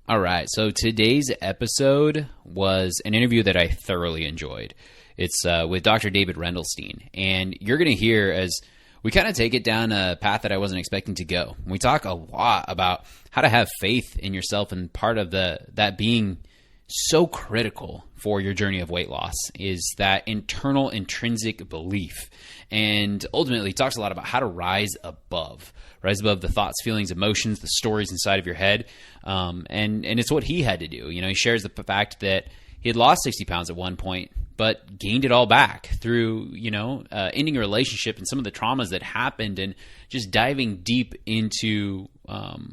All right. So today's episode was an interview that I thoroughly enjoyed. It's with Dr. David Rendelstein. And you're going to hear as we kind of take it down a path that I wasn't expecting to go. We talk a lot about how to have faith in yourself, and part of that being so critical for your journey of weight loss is that internal intrinsic belief. And ultimately talks a lot about how to rise above the thoughts, feelings, emotions, the stories inside of your head. And it's what he had to do. You know, he shares the fact that he had lost 60 pounds at one point, but gained it all back through, ending a relationship and some of the traumas that happened, and just diving deep into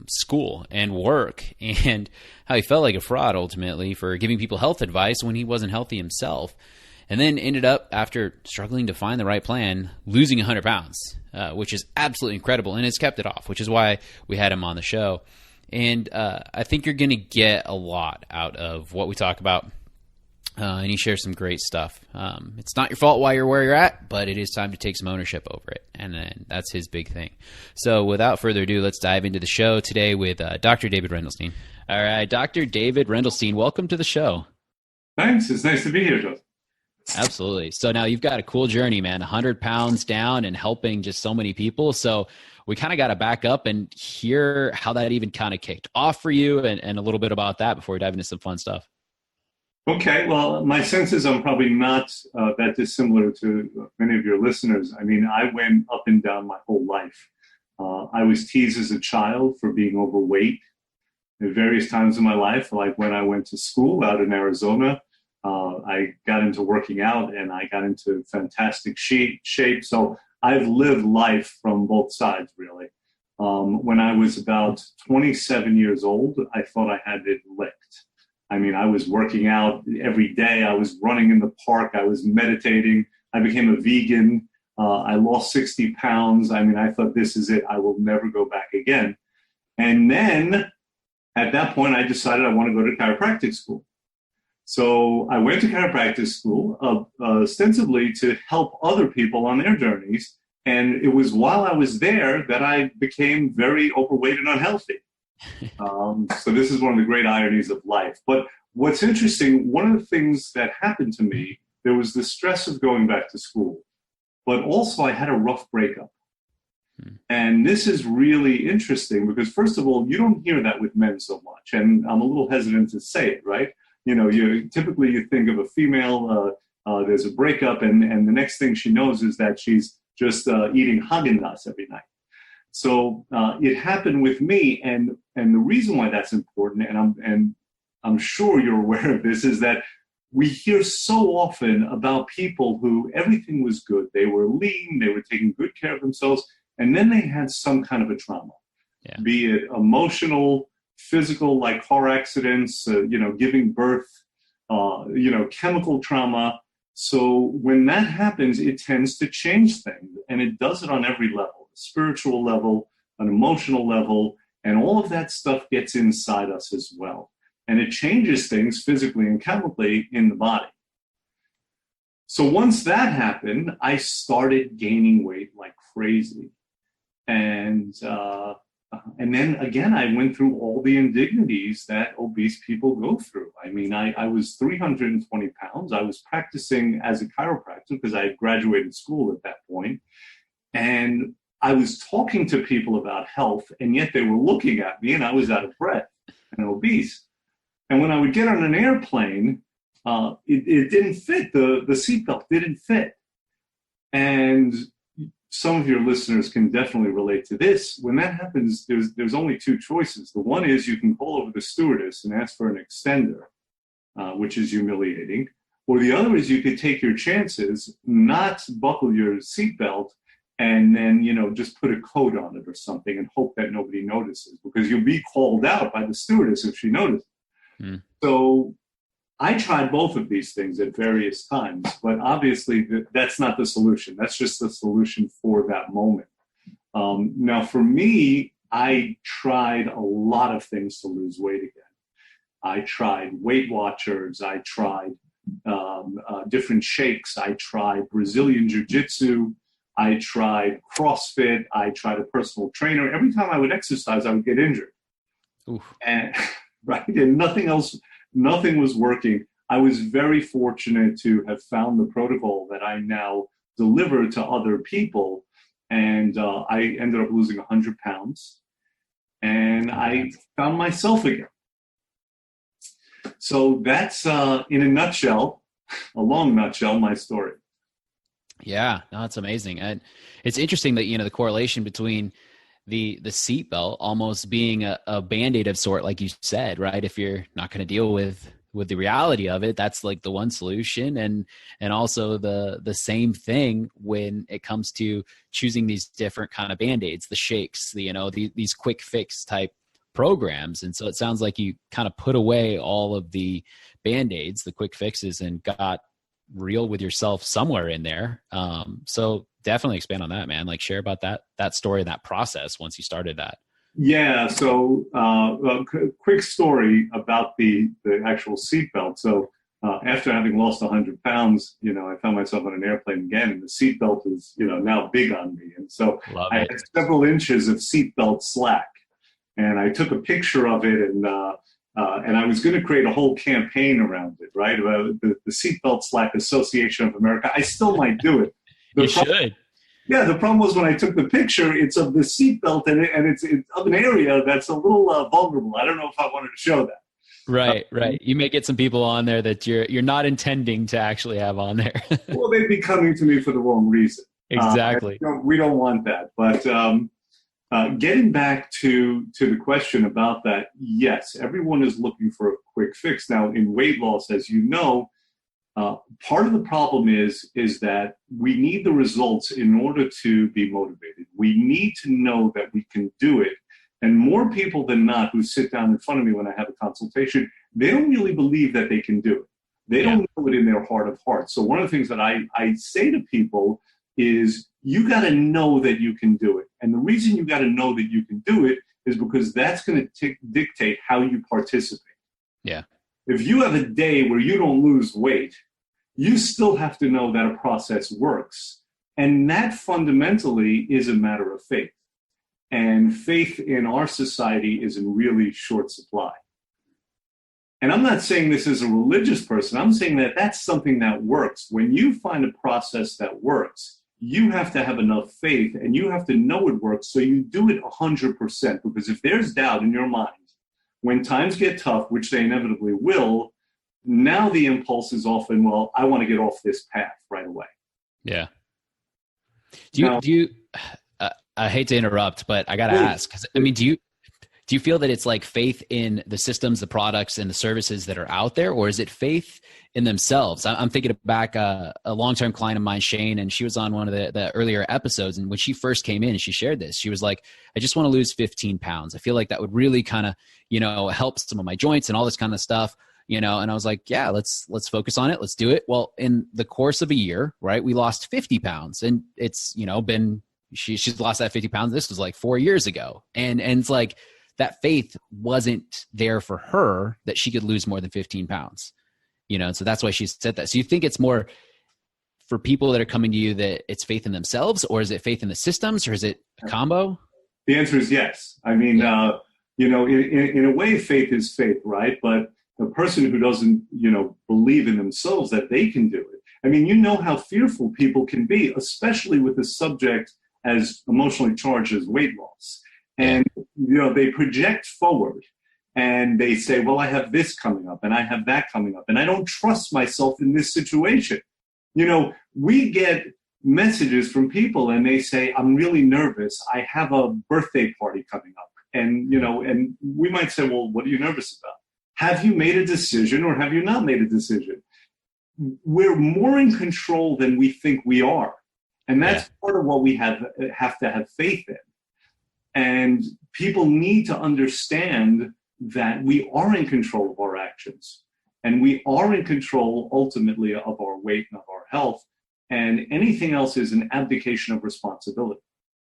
school and work, and how he felt like a fraud ultimately for giving people health advice when he wasn't healthy himself. And then ended up, after struggling to find the right plan, losing 100 pounds, which is absolutely incredible. And has kept it off, which is why we had him on the show. And I think you're going to get a lot out of what we talk about. And he shares some great stuff. It's not your fault why you're where you're at, but it is time to take some ownership over it. And that's his big thing. So without further ado, let's dive into the show today with Dr. David Rendelstein. All right, Dr. David Rendelstein, welcome to the show. Thanks. It's nice to be here, Joseph. Absolutely. So now you've got a cool journey, man, 100 pounds down and helping just so many people. So we kind of got to back up and hear how that even kind of kicked off for you, and a little bit about that before we dive into some fun stuff. Okay. Well, my sense is I'm probably not that dissimilar to many of your listeners. I mean, I went up and down my whole life. I was teased as a child for being overweight at various times in my life, like when I went to school out in Arizona. I got into working out and I got into fantastic shape. So I've lived life from both sides, really. When I was about 27 years old, I thought I had it licked. I mean, I was working out every day. I was running in the park. I was meditating. I became a vegan. I lost 60 pounds. I mean, I thought, this is it. I will never go back again. And then at that point, I decided I want to go to chiropractic school. So I went to chiropractic school ostensibly to help other people on their journeys. And it was while I was there that I became very overweight and unhealthy. So this is one of the great ironies of life. But what's interesting, one of the things that happened to me, there was the stress of going back to school, but also I had a rough breakup. And this is really interesting because, first of all, you don't hear that with men so much. And I'm a little hesitant to say it, right? You know, you think of a female, there's a breakup, and the next thing she knows is that she's just eating Haagen-Dazs every night. So it happened with me, and the reason why that's important, and I'm sure you're aware of this, is that we hear so often about people who everything was good. They were lean, they were taking good care of themselves, and then they had some kind of a trauma, be it emotional, physical, like car accidents, giving birth, chemical trauma. So when that happens, it tends to change things, and it does it on every level, a spiritual level, an emotional level, and all of that stuff gets inside us as well. And it changes things physically and chemically in the body. So once that happened, I started gaining weight like crazy. And then again, I went through all the indignities that obese people go through. I mean, I was 320 pounds. I was practicing as a chiropractor because I had graduated school at that point. And I was talking to people about health, and yet they were looking at me and I was out of breath and obese. And when I would get on an airplane, it didn't fit. The seatbelt didn't fit. And some of your listeners can definitely relate to this. When that happens, there's only two choices. The one is you can call over the stewardess and ask for an extender, which is humiliating. Or the other is you could take your chances, not buckle your seatbelt, and then, just put a coat on it or something and hope that nobody notices, because you'll be called out by the stewardess if she notices. So I tried both of these things at various times, but obviously that's not the solution. That's just the solution for that moment. Now, for me, I tried a lot of things to lose weight again. I tried Weight Watchers. I tried different shakes. I tried Brazilian Jiu-Jitsu. I tried CrossFit. I tried a personal trainer. Every time I would exercise, I would get injured. Oof. And right? And nothing was working. I was very fortunate to have found the protocol that I now deliver to other people. And I ended up losing 100 pounds. And I found myself again. So that's, in a nutshell, a long nutshell, my story. Yeah, no, that's amazing. And it's interesting that, the correlation between the seatbelt almost being a Band-Aid of sort, like you said, right? If you're not going to deal with the reality of it, that's like the one solution. And also the same thing when it comes to choosing these different kind of Band-Aids, the shakes, these quick fix type programs. And so it sounds like you kind of put away all of the Band-Aids, the quick fixes, and got real with yourself somewhere in there. So definitely expand on that, man. Like, share about that story and that process once you started that. Yeah. So quick story about the actual seatbelt. So after having lost 100 pounds, I found myself on an airplane again, and the seatbelt is, now big on me. And so I had several inches of seatbelt slack, and I took a picture of it, and I was going to create a whole campaign around it, right? The Seatbelt Slack Association of America. I still might do it. You should. Yeah, the problem was when I took the picture, it's of the seatbelt, and it's of an area that's a little vulnerable. I don't know if I wanted to show that. Right. You may get some people on there that you're not intending to actually have on there. Well, they'd be coming to me for the wrong reason. Exactly. We don't want that. But getting back to the question about that, yes, everyone is looking for a quick fix. Now, in weight loss, as you know, part of the problem is that we need the results in order to be motivated. We need to know that we can do it. And more people than not who sit down in front of me when I have a consultation, they don't really believe that they can do it. They don't know it in their heart of hearts. So one of the things that I say to people is, you got to know that you can do it. And the reason you got to know that you can do it is because that's going to dictate how you participate. Yeah. If you have a day where you don't lose weight, you still have to know that a process works. And that fundamentally is a matter of faith. And faith in our society is in really short supply. And I'm not saying this as a religious person. I'm saying that that's something that works. When you find a process that works, you have to have enough faith, and you have to know it works, so you do it 100%. Because if there's doubt in your mind, when times get tough, which they inevitably will, now the impulse is often, well, I want to get off this path right away. Yeah. Do you I hate to interrupt, but I got to ask, 'cause, I mean, do you feel that it's like faith in the systems, the products, and the services that are out there, or is it faith in themselves? I'm thinking back a long-term client of mine, Shane, and she was on one of the earlier episodes. And when she first came in and she shared this, she was like, I just want to lose 15 pounds. I feel like that would really kind of, help some of my joints and all this kind of stuff, and I was like, yeah, let's focus on it. Let's do it. Well, in the course of a year, right, we lost 50 pounds, and it's, been, she's lost that 50 pounds. This was like 4 years ago. And it's like, that faith wasn't there for her that she could lose more than 15 pounds, and so that's why she said that. So you think it's more for people that are coming to you that it's faith in themselves, or is it faith in the systems, or is it a combo? The answer is yes. I mean, in a way, faith is faith, right? But the person who doesn't, believe in themselves that they can do it. I mean, how fearful people can be, especially with a subject as emotionally charged as weight loss. And, they project forward and they say, well, I have this coming up and I have that coming up and I don't trust myself in this situation. We get messages from people and they say, I'm really nervous. I have a birthday party coming up. And, and we might say, well, what are you nervous about? Have you made a decision or have you not made a decision? We're more in control than we think we are. And that's part of what we have to have faith in. And people need to understand that we are in control of our actions, and we are in control ultimately of our weight and of our health, and anything else is an abdication of responsibility.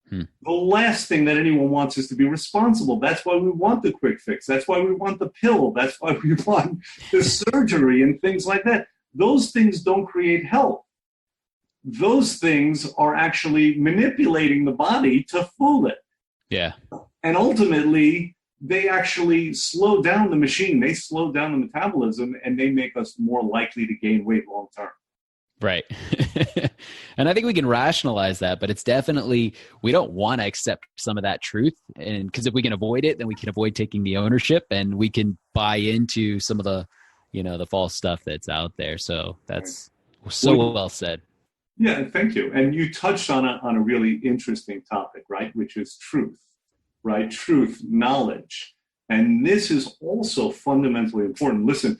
The last thing that anyone wants is to be responsible. That's why we want the quick fix. That's why we want the pill. That's why we want the surgery and things like that. Those things don't create health. Those things are actually manipulating the body to fool it. Yeah. And ultimately, they actually slow down the machine. They slow down the metabolism, and they make us more likely to gain weight long term. Right. And I think we can rationalize that, but it's definitely, we don't want to accept some of that truth. And because if we can avoid it, then we can avoid taking the ownership, and we can buy into some of the, the false stuff that's out there. So that's so well said. Yeah, thank you. And you touched on a really interesting topic, right? Which is truth, right? Truth, knowledge. And this is also fundamentally important. Listen,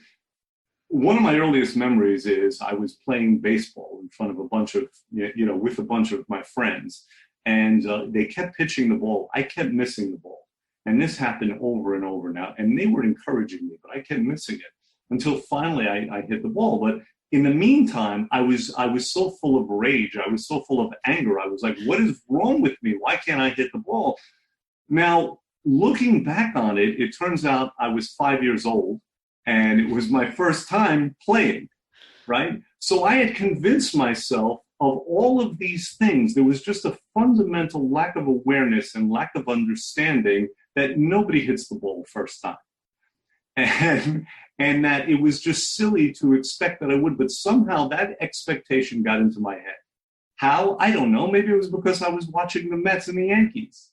one of my earliest memories is I was playing baseball in front of a bunch of, with a bunch of my friends, and they kept pitching the ball. I kept missing the ball. And this happened over and over now. And they were encouraging me, but I kept missing it until finally I hit the ball. But in the meantime, I was so full of rage. I was so full of anger. I was like, what is wrong with me? Why can't I hit the ball? Now, looking back on it, it turns out I was 5 years old. And it was my first time playing, right? So I had convinced myself of all of these things. There was just a fundamental lack of awareness and lack of understanding that nobody hits the ball the first time. And that it was just silly to expect that I would, but somehow that expectation got into my head. How? I don't know. Maybe it was because I was watching the Mets and the Yankees.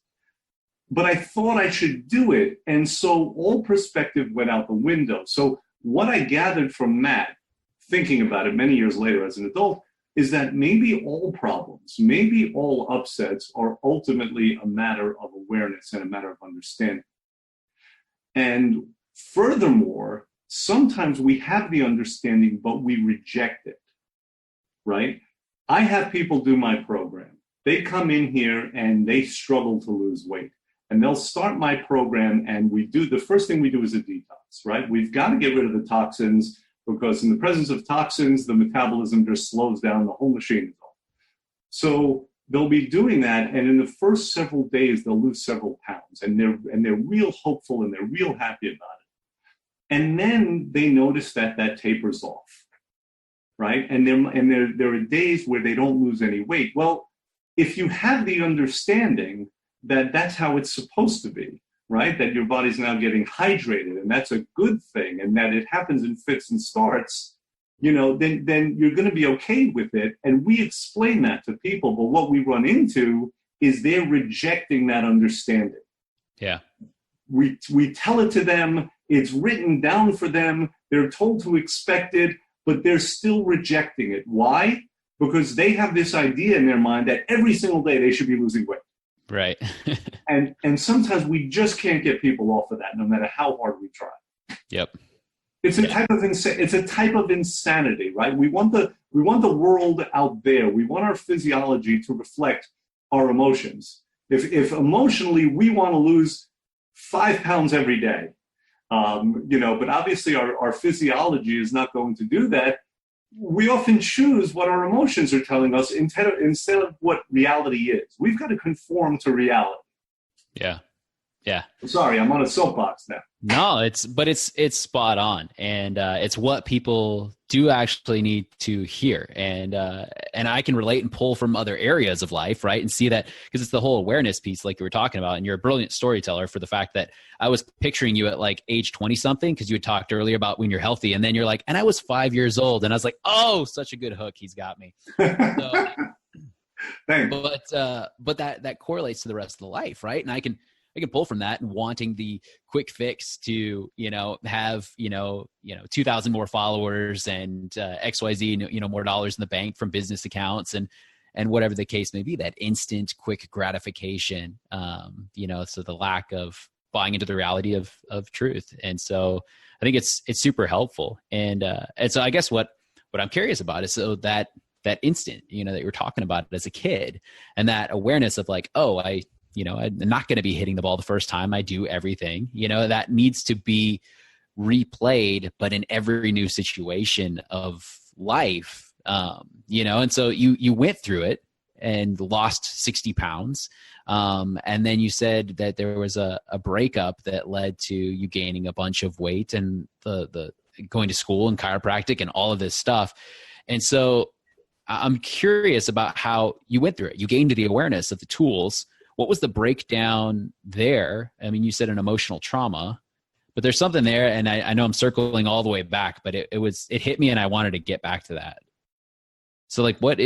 But I thought I should do it. And so all perspective went out the window. So what I gathered from that, thinking about it many years later as an adult, is that maybe all problems, maybe all upsets are ultimately a matter of awareness and a matter of understanding. And furthermore, sometimes we have the understanding, but we reject it, right? I have people do my program. They come in here and they struggle to lose weight. And they'll start my program, and the first thing we do is a detox, right? We've got to get rid of the toxins, because in the presence of toxins, the metabolism just slows down, the whole machine is off. So they'll be doing that, and in the first several days, they'll lose several pounds, and they're real hopeful, and they're real happy about it. And then they notice that tapers off, right? And there are days where they don't lose any weight. Well, if you have the understanding that that's how it's supposed to be, right? That your body's now getting hydrated, and that's a good thing, and that it happens in fits and starts, then you're going to be okay with it. And we explain that to people, but what we run into is they're rejecting that understanding. Yeah. We tell it to them, it's written down for them, they're told to expect it, but they're still rejecting it. Why? Because they have this idea in their mind that every single day they should be losing weight. Right. and sometimes we just can't get people off of that, no matter how hard we try. Yep. It's a type of insanity, right? We want the world out there. We want our physiology to reflect our emotions. If emotionally we want to lose 5 pounds every day, but obviously our physiology is not going to do that. We often choose what our emotions are telling us instead of what reality is. We've got to conform to reality. Yeah. Yeah. Sorry, I'm on a soapbox now. No, it's spot on. And it's what people do actually need to hear. And I can relate and pull from other areas of life, right? And see that, because it's the whole awareness piece like you were talking about. And you're a brilliant storyteller for the fact that I was picturing you at like age 20 something, because you had talked earlier about when you're healthy. And then you're like, and I was 5 years old. And I was like, oh, such a good hook. He's got me. So, Thanks. But that correlates to the rest of the life, right? And I can pull from that and wanting the quick fix to, have, 2,000 more followers and XYZ, more dollars in the bank from business accounts and whatever the case may be, that instant quick gratification, so the lack of buying into the reality of truth. And so I think it's super helpful. And so I guess what I'm curious about is so that instant, that you were talking about as a kid, and that awareness of like, oh, I'm not going to be hitting the ball the first time I do everything, that needs to be replayed, but in every new situation of life, and so you went through it and lost 60 pounds. And then you said that there was a breakup that led to you gaining a bunch of weight and the going to school and chiropractic and all of this stuff. And so I'm curious about how you went through it. You gained the awareness of the tools. what was the breakdown there? I mean, you said an emotional trauma, but there's something there, and I know I'm circling all the way back, but it hit me, and I wanted to get back to that. So, like, what do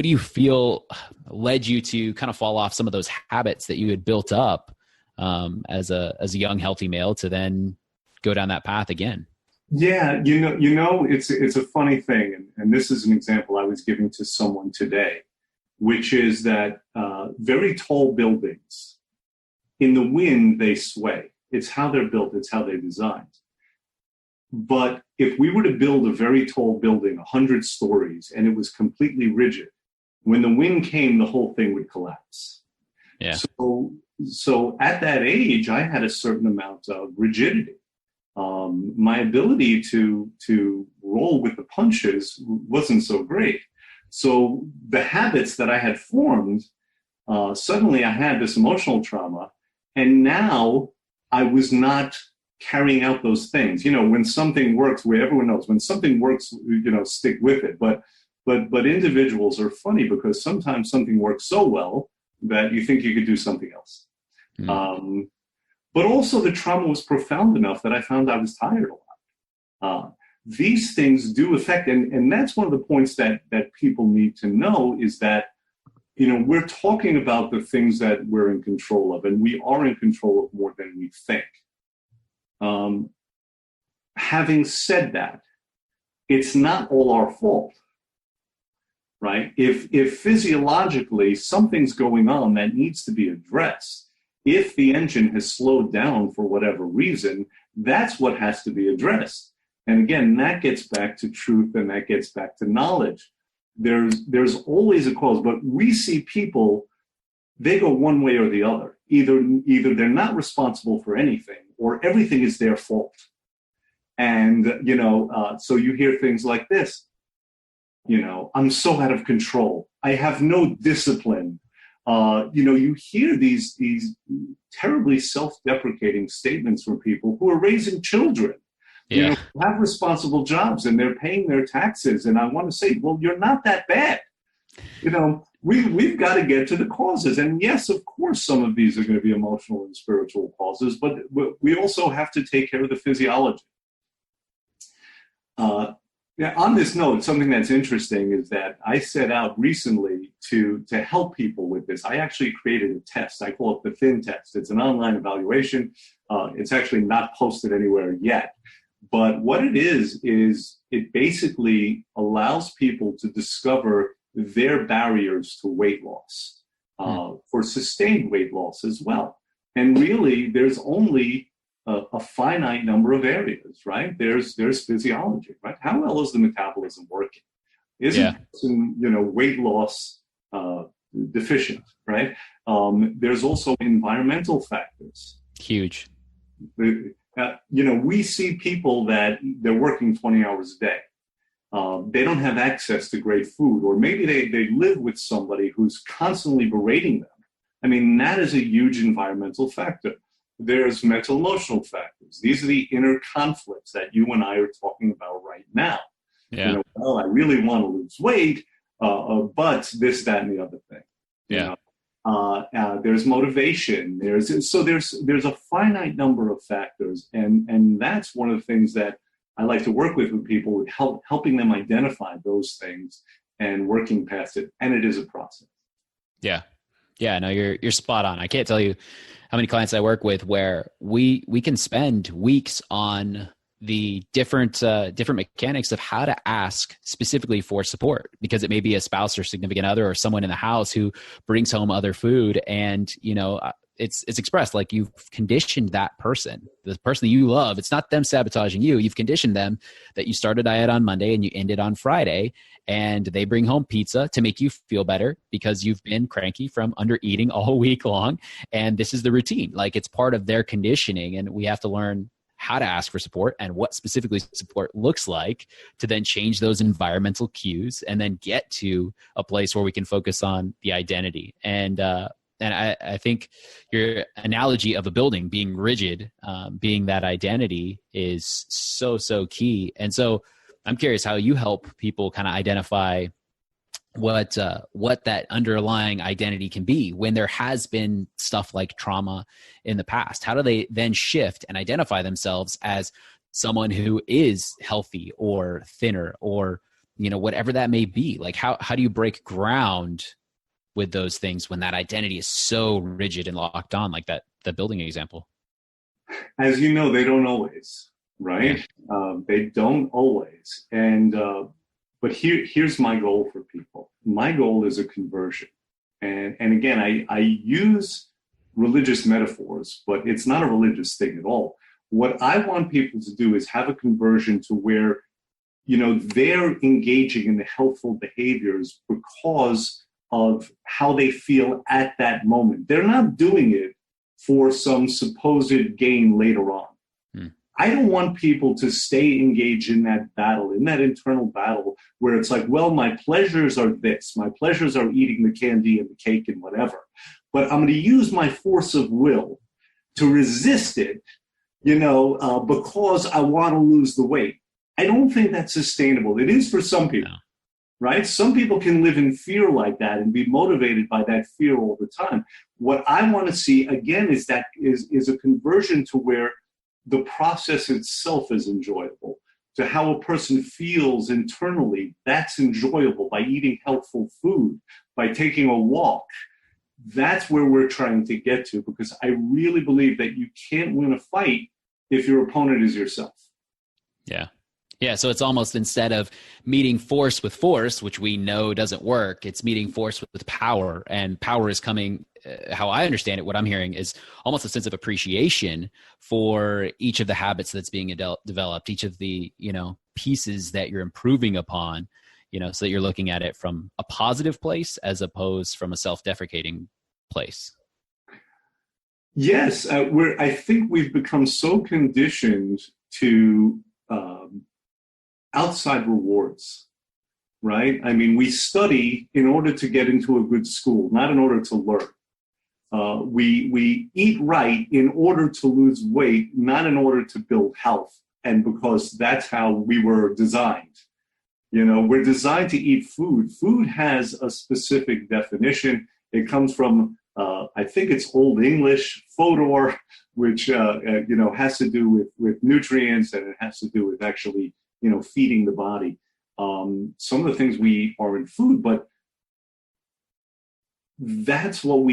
you feel led you to kind of fall off some of those habits that you had built up as a young, healthy male to then go down that path again? Yeah, it's a funny thing, and this is an example I was giving to someone today, which is that very tall buildings, in the wind, they sway. It's how they're built. It's how they're designed. But if we were to build a very tall building, 100 stories, and it was completely rigid, when the wind came, the whole thing would collapse. Yeah. So at that age, I had a certain amount of rigidity. My ability to roll with the punches wasn't so great. So the habits that I had formed, suddenly I had this emotional trauma, and now I was not carrying out those things. When something works, where everyone knows when something works, stick with it. But individuals are funny because sometimes something works so well that you think you could do something else. But also the trauma was profound enough that I found I was tired a lot. These things do affect, and that's one of the points that people need to know is that, we're talking about the things that we're in control of, and we are in control of more than we think. Having said that, it's not all our fault, right? If physiologically something's going on that needs to be addressed, if the engine has slowed down for whatever reason, that's what has to be addressed. And again, that gets back to truth, and that gets back to knowledge. There's always a cause, but we see people, they go one way or the other. Either they're not responsible for anything, or everything is their fault. And, so you hear things like this, I'm so out of control. I have no discipline. You hear these terribly self-deprecating statements from people who are raising children, have responsible jobs, and they're paying their taxes. And I want to say, well, you're not that bad. We've got to get to the causes. And yes, of course, some of these are going to be emotional and spiritual causes, but we also have to take care of the physiology. On this note, something that's interesting is that I set out recently to help people with this. I actually created a test. I call it the Thin Test. It's an online evaluation. It's actually not posted anywhere yet. But what it is it basically allows people to discover their barriers to weight loss, for sustained weight loss as well. And really, there's only a finite number of areas, right? There's physiology, right? How well is the metabolism working? Isn't weight loss deficient, right? There's also environmental factors. Huge. We see people that they're working 20 hours a day. They don't have access to great food, or maybe they live with somebody who's constantly berating them. I mean, that is a huge environmental factor. There's mental emotional factors. These are the inner conflicts that you and I are talking about right now. Yeah. I really want to lose weight, but this, that, and the other thing. Yeah. There's motivation. There's a finite number of factors, and that's one of the things that I like to work with people, with helping them identify those things and working past it. And it is a process. Yeah. Yeah, no, you're spot on. I can't tell you how many clients I work with where we can spend weeks on the different mechanics of how to ask specifically for support, because it may be a spouse or significant other or someone in the house who brings home other food, and it's expressed like you've conditioned that person, the person that you love. It's not them sabotaging you. You've conditioned them that you start a diet on Monday and you end it on Friday, and they bring home pizza to make you feel better because you've been cranky from under eating all week long. And this is the routine. Like, it's part of their conditioning, and we have to learn how to ask for support and what specifically support looks like to then change those environmental cues and then get to a place where we can focus on the identity. And I think your analogy of a building being rigid, being that identity, is so key. And so I'm curious how you help people kind of identify what that underlying identity can be when there has been stuff like trauma in the past. How do they then shift and identify themselves as someone who is healthy or thinner or, you know, whatever that may be? Like how do you break ground with those things when that identity is so rigid and locked on, like the building example? As you know, they don't always, right? Yeah. They don't always. And but here's my goal for people. My goal is a conversion. And again, I use religious metaphors, but it's not a religious thing at all. What I want people to do is have a conversion to where, you know, they're engaging in the healthful behaviors because of how they feel at that moment. They're not doing it for some supposed gain later on. I don't want people to stay engaged in that battle, in that internal battle where it's like, well, my pleasures are this. My pleasures are eating the candy and the cake and whatever. But I'm going to use my force of will to resist it, you know, because I want to lose the weight. I don't think that's sustainable. It is for some people, right? Some people can live in fear like that and be motivated by that fear all the time. What I want to see, again, is a conversion to where the process itself is enjoyable, to how a person feels internally. That's enjoyable by eating healthful food, by taking a walk. That's where we're trying to get to, because I really believe that you can't win a fight if your opponent is yourself. Yeah. Yeah. So it's almost, instead of meeting force with force, which we know doesn't work, it's meeting force with power. And power is coming, how I understand it, what I'm hearing is almost a sense of appreciation for each of the habits that's being developed, each of the, you know, pieces that you're improving upon, you know, so that you're looking at it from a positive place as opposed from a self-deprecating place. Yes. I think we've become so conditioned to outside rewards, right? I mean, we study in order to get into a good school, not in order to learn. We eat right in order to lose weight, not in order to build health. And because that's how we were designed. You know, we're designed to eat food. Food has a specific definition. It comes from, I think it's Old English, fodor, which, you know, has to do with nutrients, and it has to do with actually, you know, feeding the body. Some of the things we eat are in food, but that's what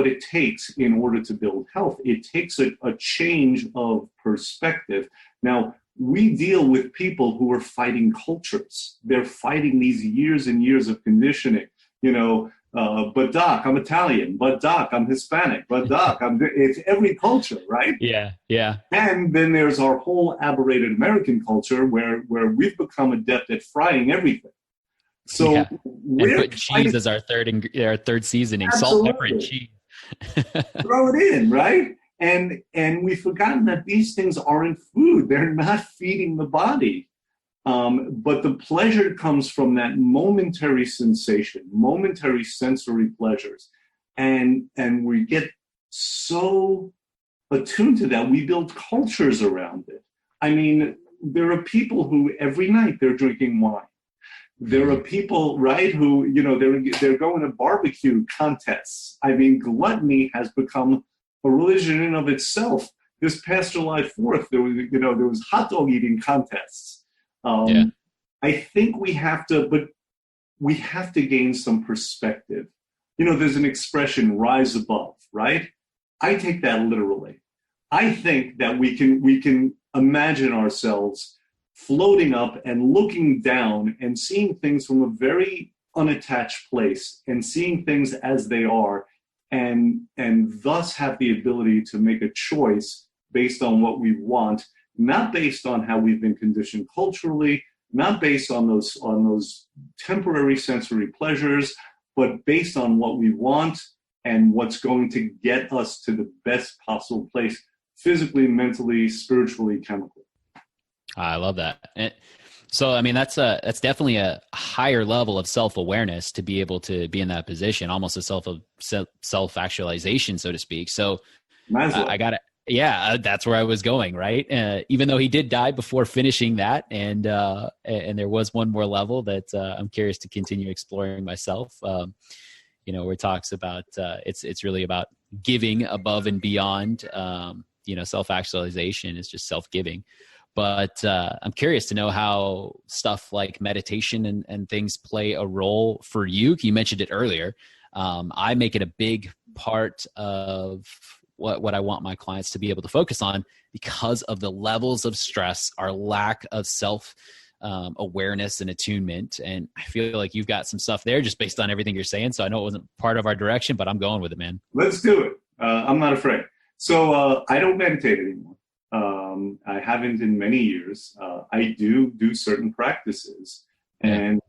it takes in order to build health. It takes a change of perspective. Now, we deal with people who are fighting cultures. They're fighting these years and years of conditioning. You know, but doc, I'm Italian. But doc, I'm Hispanic. But doc, it's every culture, right? Yeah, yeah. And then there's our whole aberrated American culture where we've become adept at frying everything. So yeah. And put cheese as our third seasoning, absolutely. Salt, pepper, and cheese. Throw it in, right? And we've forgotten that these things aren't food. They're not feeding the body. But the pleasure comes from that momentary sensation, momentary sensory pleasures. And we get so attuned to that, we build cultures around it. I mean, there are people who every night they're drinking wine. There are people, right, who, you know, they're going to barbecue contests. I mean, gluttony has become a religion in of itself. This past July 4th, there was hot dog eating contests. I think we have to gain some perspective. You know, there's an expression, rise above, right? I take that literally. I think that we can imagine ourselves floating up and looking down and seeing things from a very unattached place and seeing things as they are, and thus have the ability to make a choice based on what we want, not based on how we've been conditioned culturally, not based on those temporary sensory pleasures, but based on what we want and what's going to get us to the best possible place, physically, mentally, spiritually, chemically. I love that. And so, I mean, that's definitely a higher level of self-awareness to be able to be in that position, almost a self-actualization, so to speak. So I got Yeah, that's where I was going, right? Even though he did die before finishing that, and there was one more level that I'm curious to continue exploring myself. Where it talks about it's really about giving above and beyond. Self-actualization is just self-giving. But I'm curious to know how stuff like meditation and things play a role for you. You mentioned it earlier. I make it a big part of what I want my clients to be able to focus on because of the levels of stress, our lack of self awareness and attunement. And I feel like you've got some stuff there just based on everything you're saying. So I know it wasn't part of our direction, but I'm going with it, man. Let's do it. I'm not afraid. So I don't meditate anymore. I haven't in many years. I do certain practices. And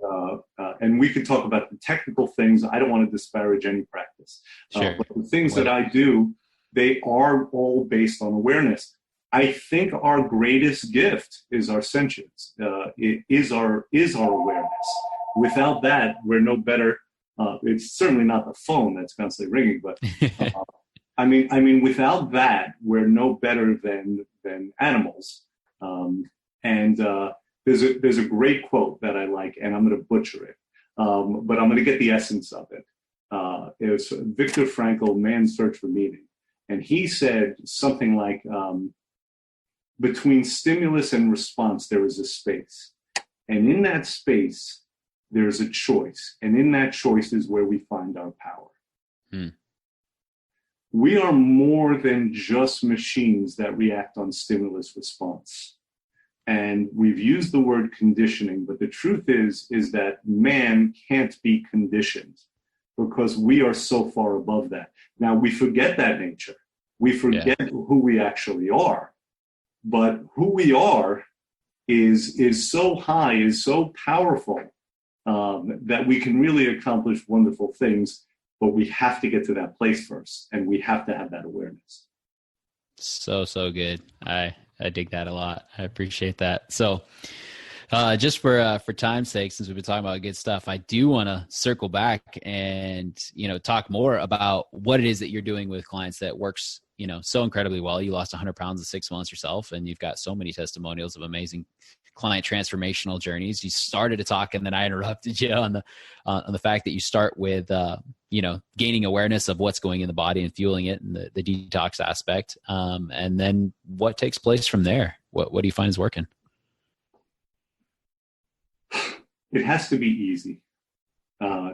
we could talk about the technical things. I don't want to disparage any practice. Sure. But the things that I do, they are all based on awareness. I think our greatest gift is our sentience. It is our awareness. Without that, we're no better. It's certainly not the phone that's constantly ringing, but I mean, without that, we're no better than animals. There's a great quote that I like, and I'm going to butcher it, but I'm going to get the essence of it. It was Viktor Frankl, Man's Search for Meaning. And he said something like, between stimulus and response, there is a space. And in that space, there's a choice. And in that choice is where we find our power. We are more than just machines that react on stimulus response. And we've used the word conditioning, but the truth is that man can't be conditioned because we are so far above that. Now, we forget that nature. We forget who we actually are. But who we are is so high, is so powerful, that we can really accomplish wonderful things, but we have to get to that place first, and we have to have that awareness. So good. I dig that a lot. I appreciate that. So just for time's sake, since we've been talking about good stuff, I do want to circle back and, talk more about what it is that you're doing with clients that works, so incredibly well. You lost 100 pounds in 6 months yourself, and you've got so many testimonials of amazing client transformational journeys. You started to talk, and then I interrupted you on the fact that you start with, gaining awareness of what's going in the body and fueling it, and the detox aspect. And then what takes place from there? What do you find is working? It has to be easy.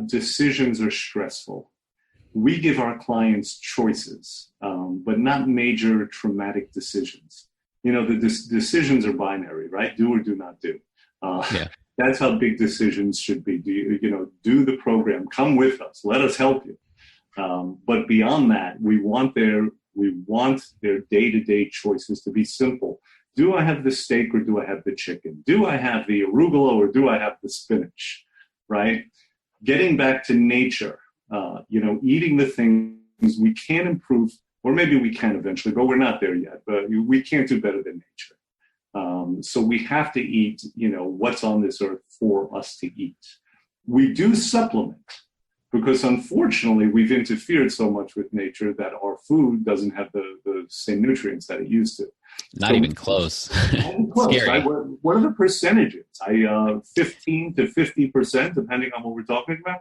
Decisions are stressful. We give our clients choices, but not major traumatic decisions. The decisions are binary, right? Do or do not do. That's how big decisions should be. Do the program, come with us, let us help you. But beyond that, we want their day-to-day choices to be simple. Do I have the steak or do I have the chicken? Do I have the arugula or do I have the spinach? Right? Getting back to nature, eating the things we can improve, or maybe we can eventually, but we're not there yet. But we can't do better than nature. So we have to eat, what's on this earth for us to eat. We do supplement because unfortunately we've interfered so much with nature that our food doesn't have the same nutrients that it used to. Not even close. Close. Scary. What are the percentages? 15 to 50%, depending on what we're talking about.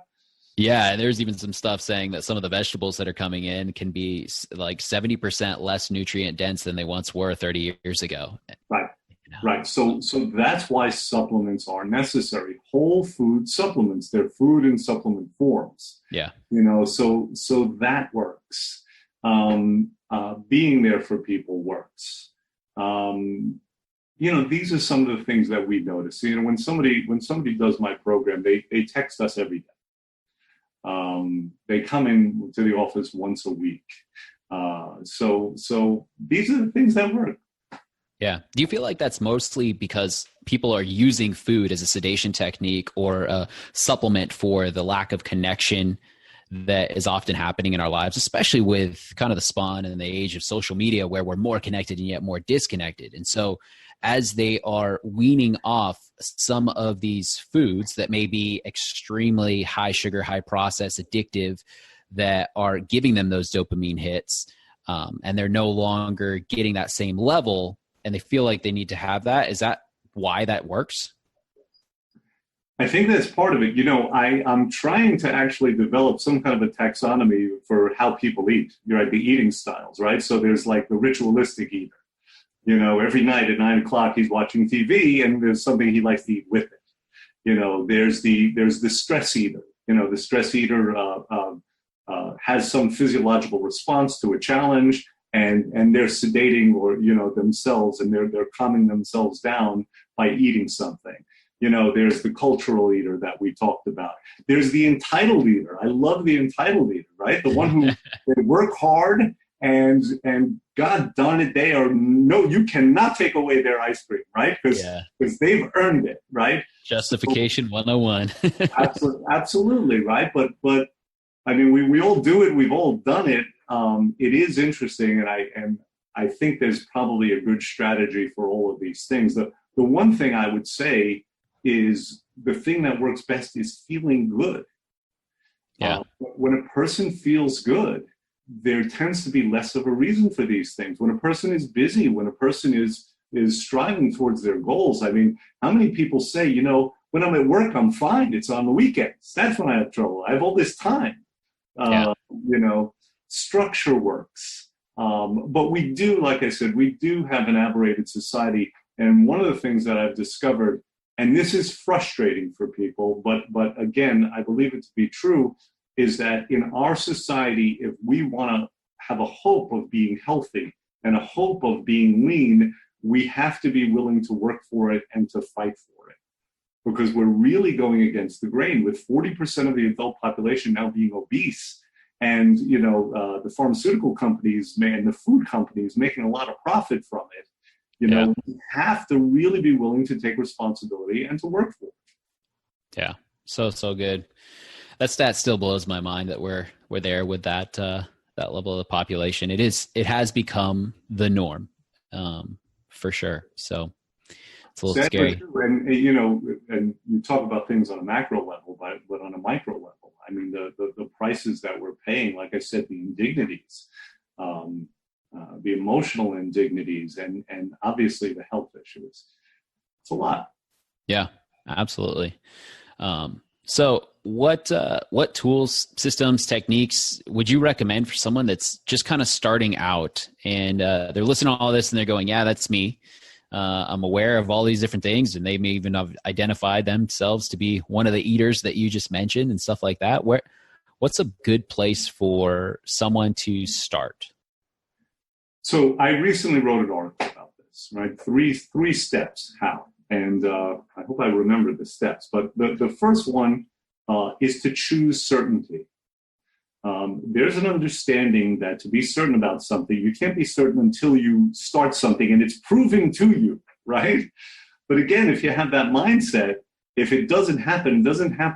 Yeah, and there's even some stuff saying that some of the vegetables that are coming in can be like 70% less nutrient dense than they once were 30 years ago. Right. Right. So that's why supplements are necessary. Whole food supplements, they're food in supplement forms. Yeah. So that works. Being there for people works. These are some of the things that we notice. When somebody does my program, they text us every day. They come in to the office once a week. So these are the things that work. Yeah. Do you feel like that's mostly because people are using food as a sedation technique or a supplement for the lack of connection that is often happening in our lives, especially with kind of the spawn and the age of social media where we're more connected and yet more disconnected? And so as they are weaning off some of these foods that may be extremely high sugar, high processed, addictive, that are giving them those dopamine hits, and they're no longer getting that same level, and they feel like they need to have that. Is that why that works? I think that's part of it. I'm trying to actually develop some kind of a taxonomy for how people eat, right? The eating styles, right? So there's like the ritualistic eater. Every night at 9:00 he's watching TV, and there's something he likes to eat with it. There's the stress eater. The stress eater has some physiological response to a challenge, and they're sedating or themselves, and they're calming themselves down by eating something. There's the cultural eater that we talked about. There's the entitled eater. I love the entitled eater, right? The one who they work hard and God darn it, you cannot take away their ice cream, right? Because they've earned it, right? Justification 101. Absolutely, right? But I mean, we all do it. We've all done it. It is interesting, and I think there's probably a good strategy for all of these things. The one thing I would say is the thing that works best is feeling good. Yeah. When a person feels good, there tends to be less of a reason for these things. When a person is busy, when a person is striving towards their goals, I mean, how many people say, when I'm at work, I'm fine. It's on the weekends. That's when I have trouble. I have all this time. Structure works. But we do, like I said, we do have an aberrated society. And one of the things that I've discovered, and this is frustrating for people, but again, I believe it to be true, is that in our society, if we want to have a hope of being healthy and a hope of being lean, we have to be willing to work for it and to fight for it. Because we're really going against the grain, with 40% of the adult population now being obese, and the pharmaceutical companies and the food companies making a lot of profit from it. We have to really be willing to take responsibility and to work for it. Yeah. So good. That stat still blows my mind that we're there with that level of the population. It has become the norm, for sure. So it's a little scary. And you talk about things on a macro level, but on a micro level, I mean, the prices that we're paying, like I said, the indignities, the emotional indignities, and obviously the health issues. It's a lot. Yeah, absolutely. So what tools, systems, techniques would you recommend for someone that's just kind of starting out and they're listening to all this and they're going, yeah, that's me. I'm aware of all these different things, and they may even have identified themselves to be one of the eaters that you just mentioned and stuff like that. What's a good place for someone to start? So I recently wrote an article about this, right? Three steps how. And I hope I remember the steps. But the first one is to choose certainty. There's an understanding that to be certain about something, you can't be certain until you start something and it's proving to you, right? But again, if you have that mindset, if it doesn't happen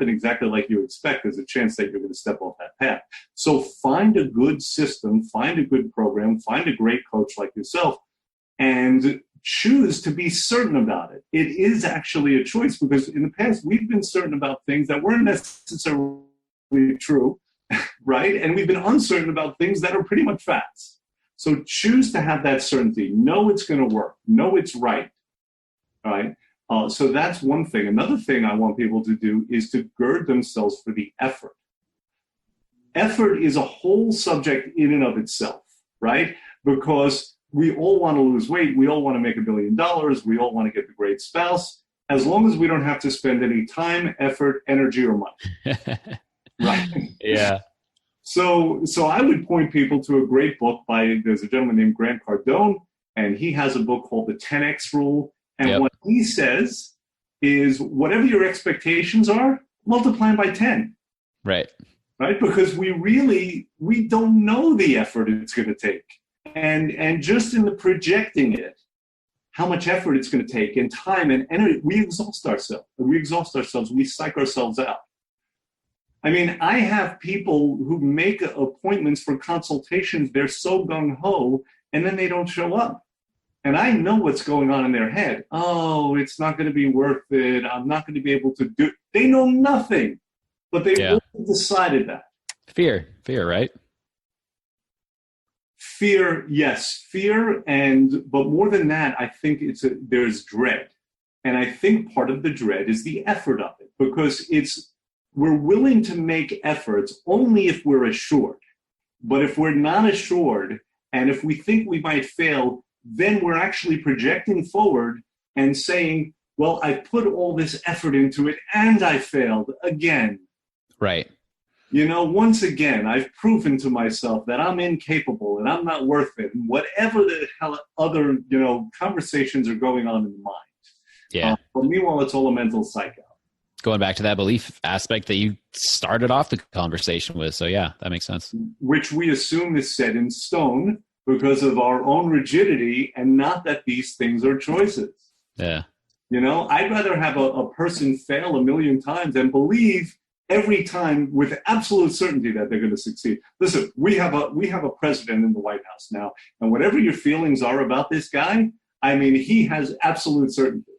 exactly like you expect, there's a chance that you're going to step off that path. So find a good system, find a good program, find a great coach like yourself, and choose to be certain about it. It is actually a choice, because in the past, we've been certain about things that weren't necessarily true, right? And we've been uncertain about things that are pretty much facts. So choose to have that certainty. Know it's going to work. Know it's right, right? So that's one thing. Another thing I want people to do is to gird themselves for the effort. Effort is a whole subject in and of itself, right? Because we all want to lose weight. We all want to make $1 billion. We all want to get the great spouse, as long as we don't have to spend any time, effort, energy, or money. Right? Yeah. So I would point people to a great book there's a gentleman named Grant Cardone, and he has a book called The 10X Rule. And what he says is, whatever your expectations are, multiply them by 10. Right. Right? Because we don't know the effort it's going to take. And just in the projecting it, how much effort it's going to take, and time and energy, we exhaust ourselves. We psych ourselves out. I mean, I have people who make appointments for consultations. They're so gung-ho, and then they don't show up. And I know what's going on in their head. Oh, it's not going to be worth it. I'm not going to be able to do it. They know nothing, but they've already decided that. Fear, right? Fear, yes, fear, but more than that, I think there's dread, and I think part of the dread is the effort of it, because we're willing to make efforts only if we're assured. But if we're not assured, and if we think we might fail, then we're actually projecting forward and saying, well, I put all this effort into it and I failed again. Right. Once again, I've proven to myself that I'm incapable and I'm not worth it. And whatever the hell other, conversations are going on in the mind. Yeah. But meanwhile, it's all a mental psych out. Going back to that belief aspect that you started off the conversation with. So yeah, that makes sense. Which we assume is set in stone because of our own rigidity, and not that these things are choices. Yeah. I'd rather have a person fail a million times and believe every time with absolute certainty that they're going to succeed. Listen, we have a president in the White House now, and whatever your feelings are about this guy, I mean, he has absolute certainty.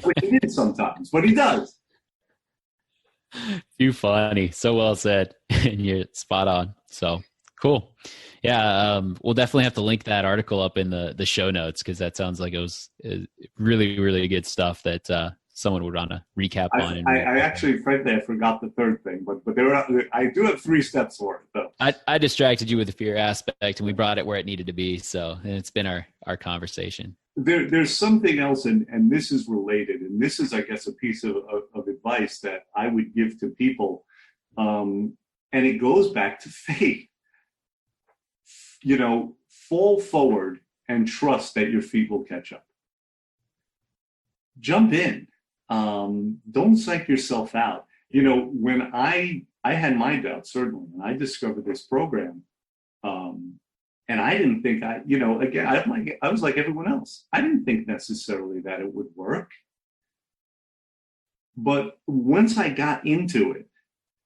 Which he did sometimes, but he does. Too funny. So well said. And you're spot on. So cool. Yeah. We'll definitely have to link that article up in the show notes, because that sounds like it was really, really good stuff that someone would want to recap on. I actually, frankly, I forgot the third thing, but I do have 3 steps for it, though. I distracted you with the fear aspect, and we brought it where it needed to be. So, and it's been our conversation. There's something else, and this is related, and this is, I guess, a piece of advice that I would give to people, and it goes back to faith. Fall forward and trust that your feet will catch up. Jump in. Don't psych yourself out. When I had my doubts, certainly, when I discovered this program, and I didn't think again, I was like everyone else. I didn't think necessarily that it would work. But once I got into it,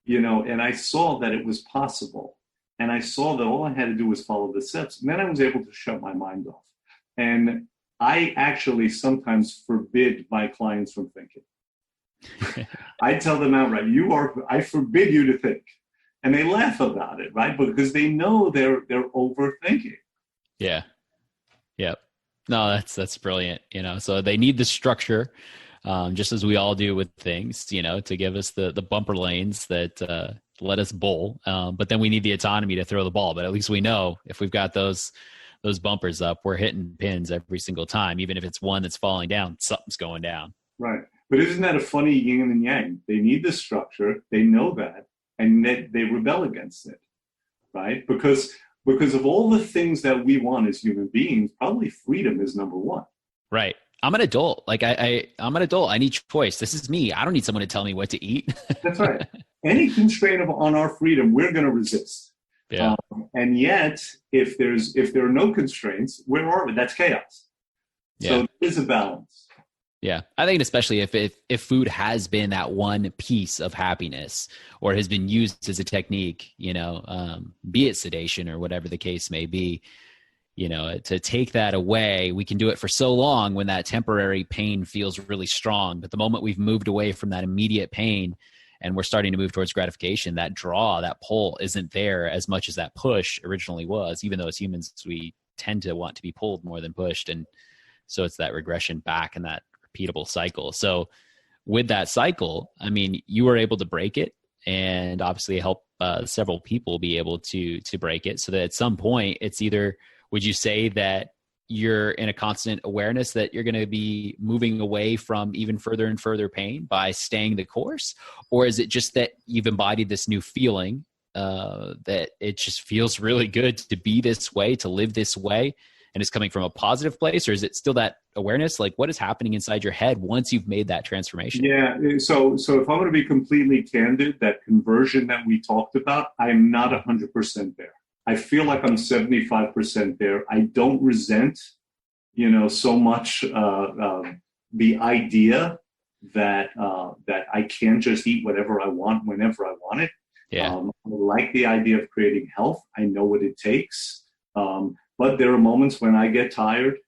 and I saw that it was possible, and I saw that all I had to do was follow the steps, and then I was able to shut my mind off. And I actually sometimes forbid my clients from thinking. I tell them outright, I forbid you to think. And they laugh about it, right? Because they know they're overthinking. Yeah. Yep. No, that's brilliant. So they need the structure, just as we all do with things, to give us the bumper lanes that let us bowl. But then we need the autonomy to throw the ball. But at least we know if we've got those bumpers up, we're hitting pins every single time. Even if it's one that's falling down, something's going down. Right. But isn't that a funny yin and yang? They need the structure. They know that. And they rebel against it, right? Because of all the things that we want as human beings, probably freedom is number one. Right. I'm an adult. Like I'm an adult. I need choice. This is me. I don't need someone to tell me what to eat. That's right. Any constraint on our freedom, we're going to resist. Yeah. And yet, if there are no constraints, where are we? That's chaos. Yeah. So there's a balance. Yeah, I think especially if food has been that one piece of happiness, or has been used as a technique, be it sedation or whatever the case may be, to take that away, we can do it for so long when that temporary pain feels really strong. But the moment we've moved away from that immediate pain and we're starting to move towards gratification, that draw, that pull isn't there as much as that push originally was, even though as humans, we tend to want to be pulled more than pushed. And so it's that regression back and that repeatable cycle. So with that cycle, I mean, you were able to break it and obviously help several people be able to break it, so that at some point it's either, would you say that you're in a constant awareness that you're going to be moving away from even further and further pain by staying the course? Or is it just that you've embodied this new feeling that it just feels really good to be this way, to live this way, and it's coming from a positive place? Or is it still that awareness? Like, what is happening inside your head once you've made that transformation? Yeah. So if I'm going to be completely candid, that conversion that we talked about, I'm not 100% there. I feel like I'm 75% there. I don't resent, so much the idea that I can just eat whatever I want whenever I want it. Yeah. I like the idea of creating health. I know what it takes. But there are moments when I get tired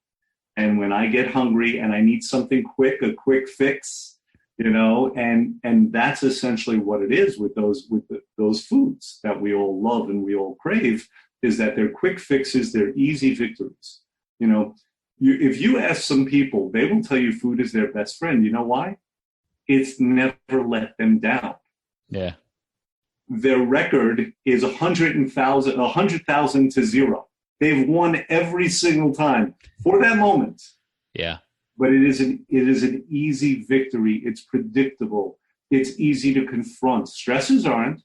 and when I get hungry and I need something quick, a quick fix, and that's essentially what it is with those foods that we all love and we all crave. is that they're quick fixes, they're easy victories. You know, if you ask some people, they will tell you food is their best friend. You know why? It's never let them down. Yeah. Their record is 100,000 to 0. They've won every single time for that moment. Yeah. But it is an easy victory. It's predictable. It's easy to confront. Stressors aren't.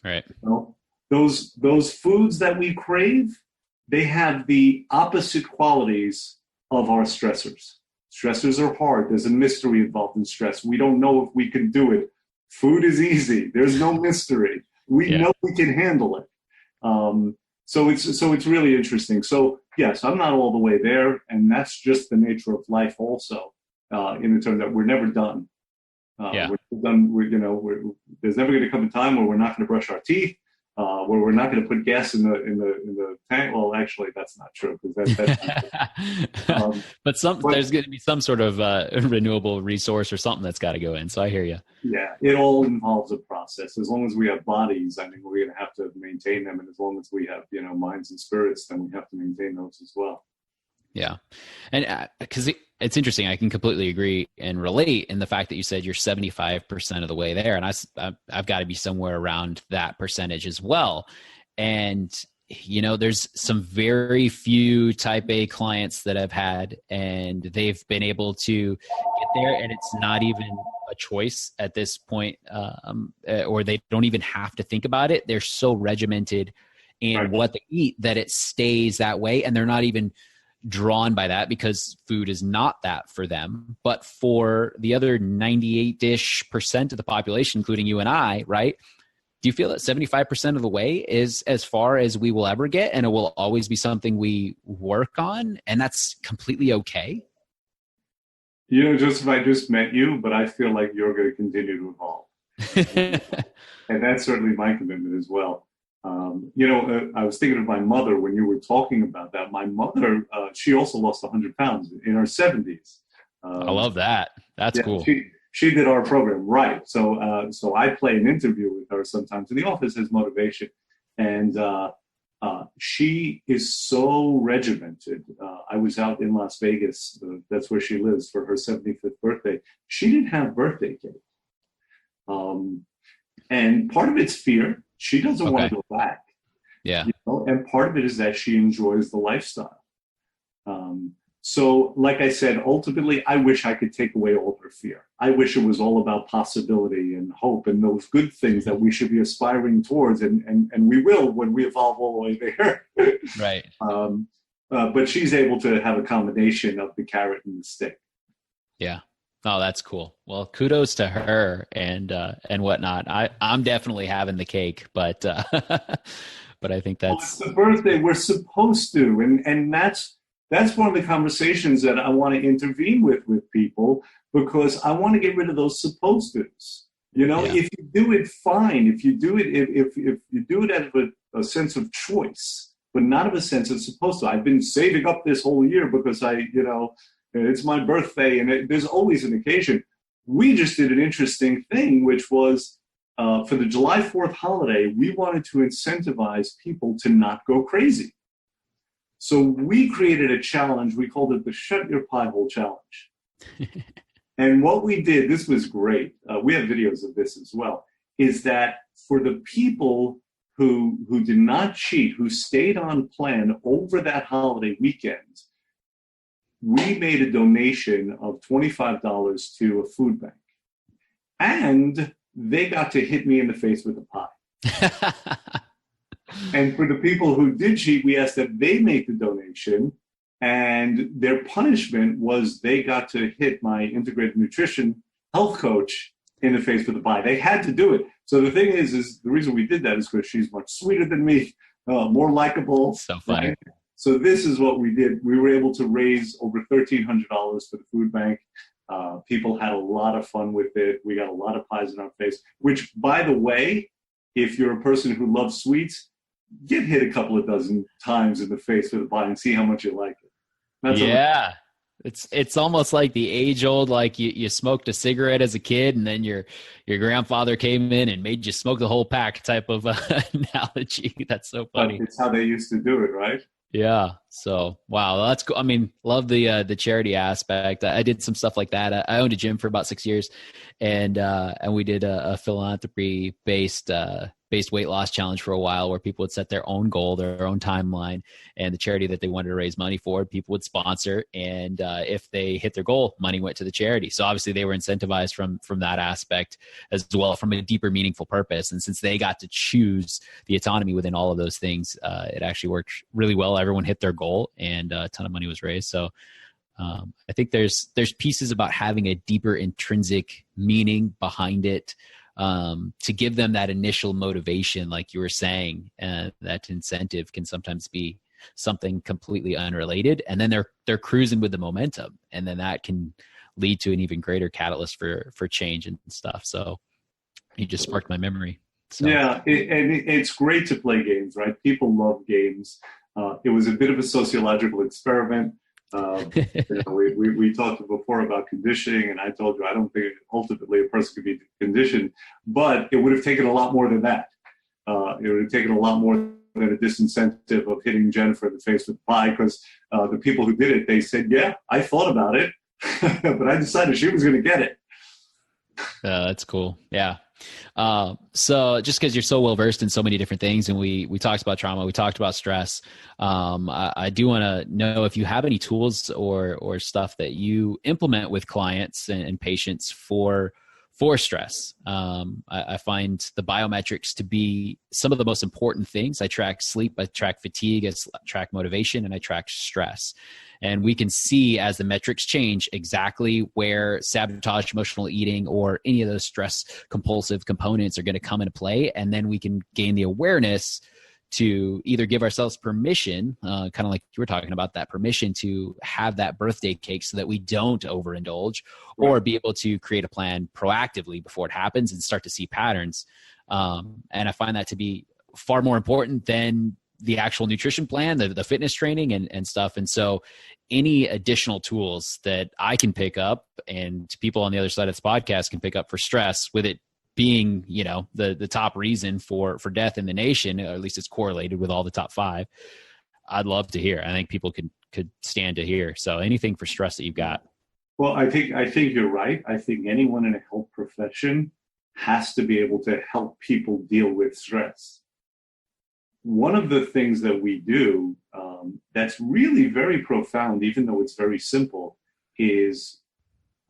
Right. You know? Those foods that we crave, they have the opposite qualities of our stressors. Stressors are hard. There's a mystery involved in stress. We don't know if we can do it. Food is easy. There's no mystery. We know we can handle it. So it's really interesting. So yes, I'm not all the way there, and that's just the nature of life. Also, in the terms that we're never done. We're done. There's never going to come a time where we're not going to brush our teeth, where we're not going to put gas in the tank. Well, actually, that's not true because that's not true. But there's going to be some sort of renewable resource or something that's got to go in. So I hear you. Yeah, it all involves a process. As long as we have bodies, I mean, we're going to have to maintain them, and as long as we have minds and spirits, then we have to maintain those as well. Yeah, and because it's interesting, I can completely agree and relate in the fact that you said you're 75% of the way there, and I've got to be somewhere around that percentage as well. And there's some very few type A clients that I've had, and they've been able to get there, and it's not even a choice at this point, or they don't even have to think about it. They're so regimented in what they eat that it stays that way, and they're not even drawn by that because food is not that for them. But for the other 98-ish% of the population, including you and I, right? Do you feel that 75% of the way is as far as we will ever get, and it will always be something we work on, and that's completely okay? Joseph, I just met you, but I feel like you're going to continue to evolve. And that's certainly my commitment as well. I was thinking of my mother when you were talking about that. My mother, she also lost 100 pounds in her 70s. I love that. That's cool. She did our program, right? So I play an interview with her sometimes in the office as motivation, and she is so regimented. I was out in Las Vegas. That's where she lives for her 75th birthday. She didn't have birthday cake, and part of it's fear. She doesn't want to go back. Yeah. And part of it is that she enjoys the lifestyle. So like I said, ultimately, I wish I could take away all her fear. I wish it was all about possibility and hope and those good things that we should be aspiring towards. And we will when we evolve all the way there. Right. But she's able to have a combination of the carrot and the stick. Yeah. Oh, that's cool. Well, kudos to her and whatnot. I'm definitely having the cake, but but I think that's it's the birthday. We're supposed to, and that's one of the conversations that I want to intervene with people, because I want to get rid of those supposed tos. If you do it, fine. If you do it, if you do it out of a sense of choice, but not of a sense of supposed to. I've been saving up this whole year because it's my birthday, and there's always an occasion. We just did an interesting thing, which was for the July 4th holiday, we wanted to incentivize people to not go crazy. So we created a challenge. We called it the Shut Your Pie Hole Challenge. And what we did, this was great. We have videos of this as well, is that for the people who did not cheat, who stayed on plan over that holiday weekend, we made a donation of $25 to a food bank. And they got to hit me in the face with a pie. And for the people who did cheat, we asked that they make the donation, and their punishment was they got to hit my integrative nutrition health coach in the face with a pie. They had to do it. So the thing is the reason we did that is because she's much sweeter than me, more likable. So funny. Right? So this is what we did. We were able to raise over $1,300 for the food bank. People had a lot of fun with it. We got a lot of pies in our face, which, by the way, if you're a person who loves sweets, get hit a couple of dozen times in the face with a pie and see how much you like it. It's almost like the age old, like you smoked a cigarette as a kid and then your grandfather came in and made you smoke the whole pack type of analogy. That's so But funny. it's how they used to do it, right? Yeah. So, wow, that's cool. I mean, love the charity aspect. I did some stuff like that. I owned a gym for about 6 years, and we did a philanthropy based weight loss challenge for a while, where people would set their own goal, their own timeline, and the charity that they wanted to raise money for, people would sponsor. And if they hit their goal, money went to the charity. So obviously they were incentivized from that aspect as well, from a deeper, meaningful purpose. And since they got to choose the autonomy within all of those things, it actually worked really well. Everyone hit their goal, and a ton of money was raised. So I think there's pieces about having a deeper intrinsic meaning behind it, to give them that initial motivation, like you were saying. That incentive can sometimes be something completely unrelated, and then they're cruising with the momentum, and then that can lead to an even greater catalyst for change and stuff. So you just sparked my memory. So. Yeah, it's great to play games, right? People love games. It was a bit of a sociological experiment. We talked before about conditioning, and I told you I don't think ultimately a person could be conditioned, but it would have taken a lot more than that. It would have taken a lot more than a disincentive of hitting Jennifer in the face with pie, because the people who did it, they said, yeah, I thought about it, but I decided she was going to get it. That's cool. Yeah. So just because you're so well versed in so many different things, and we talked about trauma, we talked about stress. I do want to know if you have any tools or stuff that you implement with clients and patients for stress. I find the biometrics to be some of the most important things. I track sleep, I track fatigue, I track motivation, and I track stress. And we can see as the metrics change exactly where sabotage, emotional eating, or any of those stress compulsive components are going to come into play. And then we can gain the awareness to either give ourselves permission, kind of like you were talking about, that permission to have that birthday cake so that we don't overindulge, or be able to create a plan proactively before it happens and start to see patterns. And I find that to be far more important than the actual nutrition plan, the fitness training and stuff. And so any additional tools that I can pick up and people on the other side of this podcast can pick up for stress, with it being, the top reason for death in the nation, or at least it's correlated with all the top 5, I'd love to hear. I think people could stand to hear. So anything for stress that you've got. Well, I think you're right. I think anyone in a health profession has to be able to help people deal with stress. One of the things that we do that's really very profound, even though it's very simple, is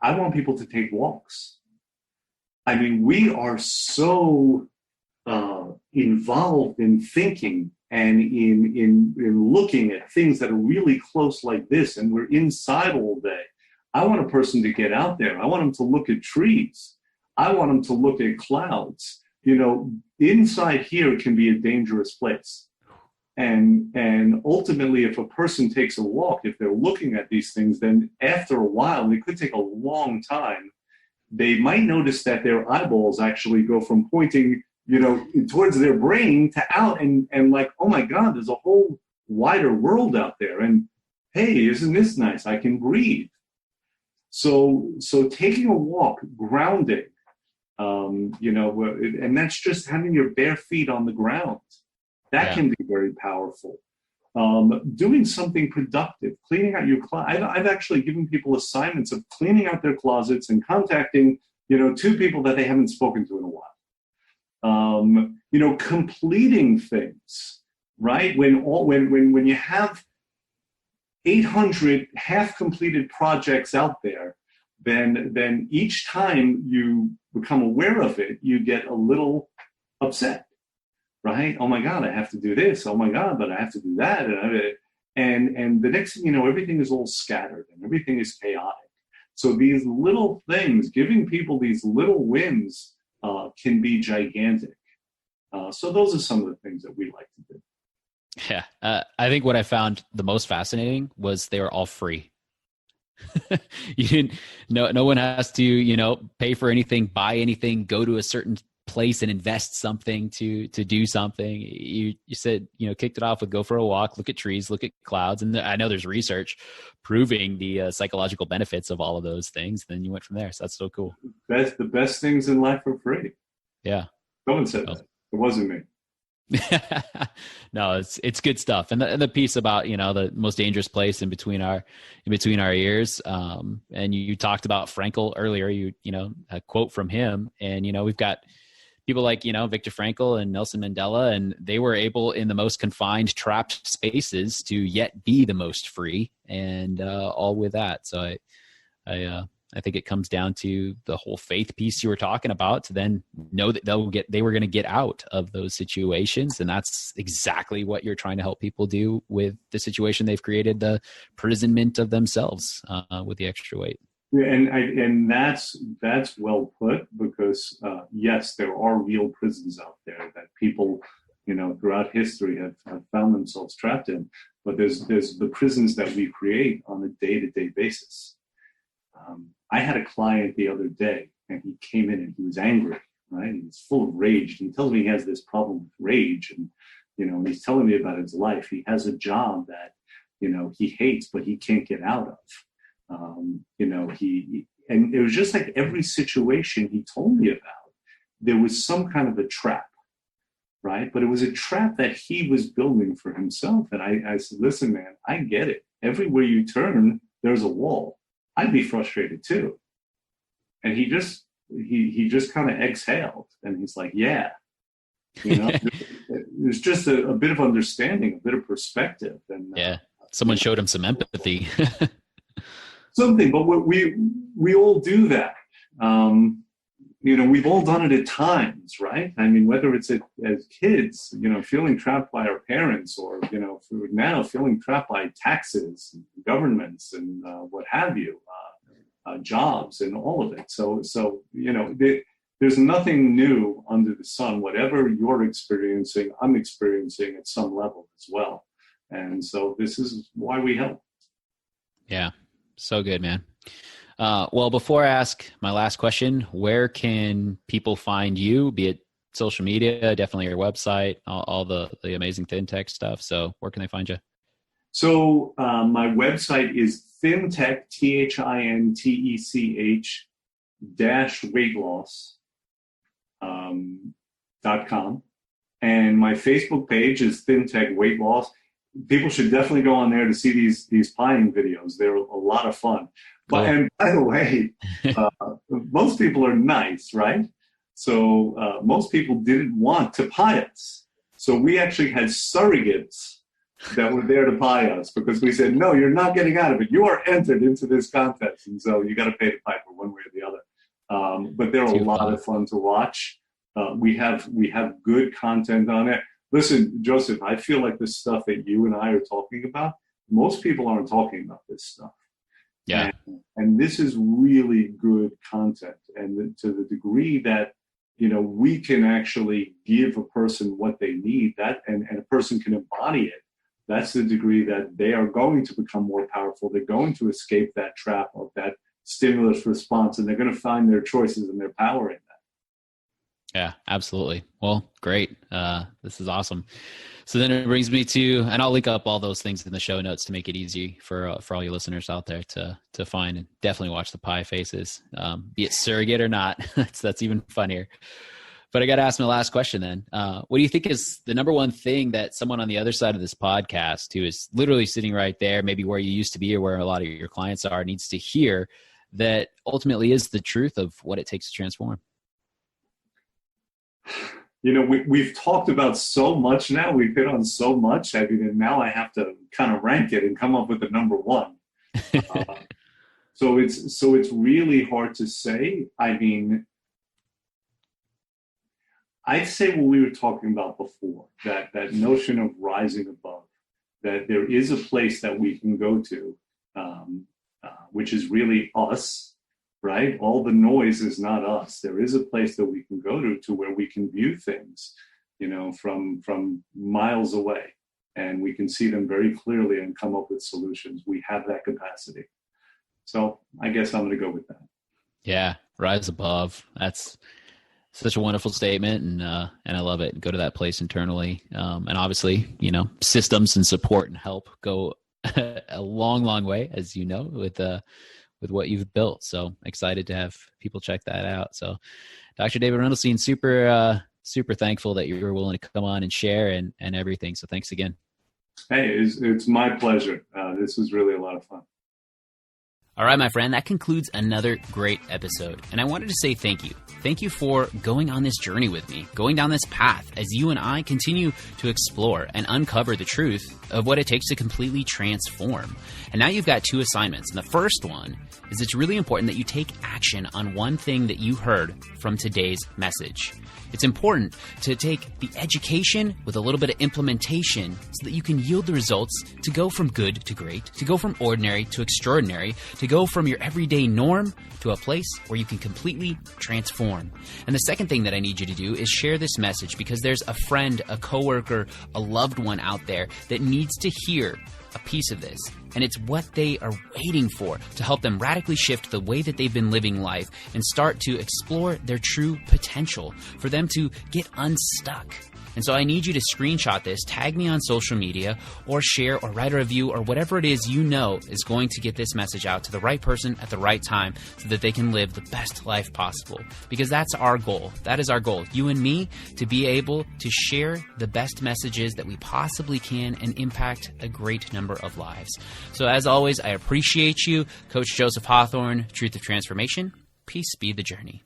I want people to take walks. I mean, we are so involved in thinking and in looking at things that are really close like this, and we're inside all day. I want a person to get out there. I want them to look at trees. I want them to look at clouds. Inside here can be a dangerous place. And ultimately, if a person takes a walk, if they're looking at these things, then after a while, and it could take a long time, they might notice that their eyeballs actually go from pointing, towards their brain to out, and like, oh my God, there's a whole wider world out there. And hey, isn't this nice? I can breathe. So taking a walk, grounding, and that's just having your bare feet on the ground. That can be very powerful. Doing something productive, cleaning out your closet. I've actually given people assignments of cleaning out their closets and contacting, 2 people that they haven't spoken to in a while. Completing things, right? When you have 800 half-completed projects out there, then each time you become aware of it, you get a little upset. Right? Oh my God, I have to do this. Oh my God, but I have to do that. And the next thing you know, everything is all scattered and everything is chaotic. So these little things, giving people these little wins can be gigantic. So those are some of the things that we like to do. Yeah. I think what I found the most fascinating was they were all free. No one has to, pay for anything, buy anything, go to a certain place and invest something to do something. You said, kicked it off with go for a walk, look at trees, look at clouds. And I know there's research proving the psychological benefits of all of those things. Then you went from there. So that's so cool. The best things in life are free. Yeah. Someone said that. It wasn't me. No, it's good stuff. And the piece about, the most dangerous place in between our ears. And you talked about Frankl earlier, a quote from him, and, we've got people like, Viktor Frankl and Nelson Mandela, and they were able in the most confined, trapped spaces to yet be the most free, and all with that. So I think it comes down to the whole faith piece you were talking about, to then know that they were going to get out of those situations. And that's exactly what you're trying to help people do with the situation they've created, the imprisonment of themselves with the extra weight. Yeah, and that's well put, because yes, there are real prisons out there that people, throughout history have found themselves trapped in. But there's the prisons that we create on a day-to-day basis. I had a client the other day, and he came in and he was angry, right? He was full of rage. And he tells me he has this problem with rage, and he's telling me about his life. He has a job that he hates, but he can't get out of. And it was just like every situation he told me about, there was some kind of a trap, right? But it was a trap that he was building for himself. And I said, listen, man, I get it. Everywhere you turn, there's a wall. I'd be frustrated too. And he just kind of exhaled, and he's like, yeah, there's just a bit of understanding, a bit of perspective. And yeah, someone showed him some empathy. Something, but we all do that. We've all done it at times, right? I mean, whether it's as kids, feeling trapped by our parents, or, now feeling trapped by taxes, and governments, and what have you, jobs, and all of it. So there's nothing new under the sun. Whatever you're experiencing, I'm experiencing at some level as well. And so this is why we help. Yeah. So good, man. Well, before I ask my last question, where can people find you, be it social media, definitely your website, all the amazing FinTech stuff? So where can they find you? So my website is FinTech, THINTECH -weightloss.com. And my Facebook page is FinTech Weight Loss. People should definitely go on there to see these pieing videos. They're a lot of fun. But and by the way, most people are nice, right? So most people didn't want to pie us. So we actually had surrogates that were there to pie us, because we said, no, you're not getting out of it. You are entered into this contest, and so you got to pay the piper one way or the other. But they're a lot of fun to watch. We have good content on it. Listen, Joseph, I feel like the stuff that you and I are talking about, most people aren't talking about this stuff. Yeah. And this is really good content. And to the degree that, we can actually give a person what they need, and a person can embody it, that's the degree that they are going to become more powerful. They're going to escape that trap of that stimulus response, and they're going to find their choices and their power in that. Yeah, absolutely. Well, great. This is awesome. So then it brings me to, and I'll link up all those things in the show notes to make it easy for all your listeners out there to find, and definitely watch the pie faces, be it surrogate or not. That's even funnier. But I got to ask my last question then. What do you think is the number one thing that someone on the other side of this podcast, who is literally sitting right there, maybe where you used to be or where a lot of your clients are, needs to hear, that ultimately is the truth of what it takes to transform? We've talked about so much now. We've hit on so much. I mean, and now I have to kind of rank it and come up with the number one. So it's really hard to say. I mean, I'd say what we were talking about before, that notion of rising above, that there is a place that we can go to, which is really us, right? All the noise is not us. There is a place that we can go to where we can view things, from miles away, and we can see them very clearly and come up with solutions. We have that capacity. So I guess I'm going to go with that. Yeah. Rise above. Such a wonderful statement, and I love it. Go to that place internally, and obviously, systems and support and help go a long, long way, as you know, with what you've built. So excited to have people check that out. So, Dr. David Rendelstein, super thankful that you were willing to come on and share and everything. So thanks again. Hey, it's my pleasure. This was really a lot of fun. All right, my friend, that concludes another great episode. And I wanted to say thank you. Thank you for going on this journey with me, going down this path as you and I continue to explore and uncover the truth of what it takes to completely transform. And now you've got 2 assignments. And the first one is it's really important that you take action on one thing that you heard from today's message. It's important to take the education with a little bit of implementation so that you can yield the results to go from good to great, to go from ordinary to extraordinary, to go from your everyday norm to a place where you can completely transform. And the second thing that I need you to do is share this message, because there's a friend, a coworker, a loved one out there that needs to hear a piece of this. And it's what they are waiting for to help them radically shift the way that they've been living life and start to explore their true potential, for them to get unstuck. And so I need you to screenshot this, tag me on social media, or share or write a review or whatever it is you know is going to get this message out to the right person at the right time so that they can live the best life possible. Because that's our goal. That is our goal. You and me, to be able to share the best messages that we possibly can and impact a great number of lives. So as always, I appreciate you. Coach Joseph Hawthorne, Truth of Transformation. Peace be the journey.